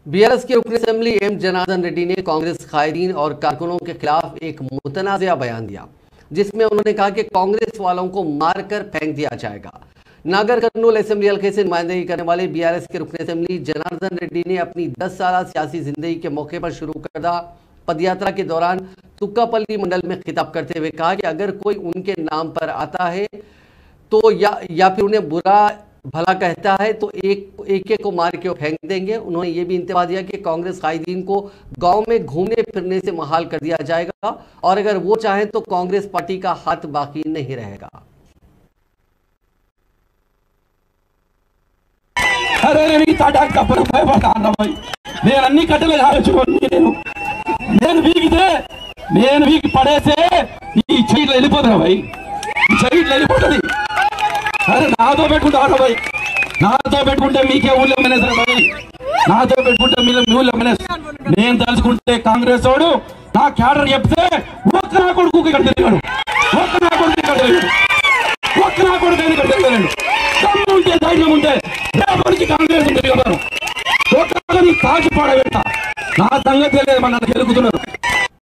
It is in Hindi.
बीआरएस के रुकन असेंबली एम जनार्दन रेड्डी ने कांग्रेस कायदीन और कारकुनों के खिलाफ एक मुतनाज़िया बयान दिया, जिसमें उन्होंने कहा कि कांग्रेस वालों को मारकर फेंक दिया जाएगा। नागर कर्नूल असेंबली हल्के से नुमाइंदगी करने वाले बीआरएस के रुकन असेंबली जनार्दन रेड्डी ने अपनी 10 साल सियासी जिंदगी के मौके पर शुरू करदा पदयात्रा के दौरान तुक्कापल्ली मंडल में खिताब करते हुए कहा कि अगर कोई उनके नाम पर आता है तो या फिर उन्हें बुरा भला कहता है तो एक को मार के फेंक देंगे। उन्होंने ये भी इंतबा दिया कि कांग्रेस कायदीन को गांव में घूमने फिरने से मुहाल कर दिया जाएगा और अगर वो चाहें तो कांग्रेस पार्टी का हाथ बाकी नहीं रहेगा। अरे नादो పెట్టుకుంటారా भाई నాతో పెట్టుకుంటే మీకే ఊళ్ళో మేనేజర్ भाई నాతో పెట్టుకుంటే మీరు ఊళ్ళో మేనేజర్ నేను తలుచుకుంటే కాంగ్రెస్ వాడు నా క్యాడర్ చెప్తే ఒక్క నా కొడుకు ఇక్కడ తిరిగాడు ఒక్క నా కొడుకు ఇక్కడ తిరిగాడు దమ్ము ఉంటే ధైర్యం ఉంటే రేపటికి కాంగ్రెస్ తిరిగారు ఒక్కని కాచి పడబెట్ట నా సంగతి తెలియదు మన గెలుకుతున్నారు।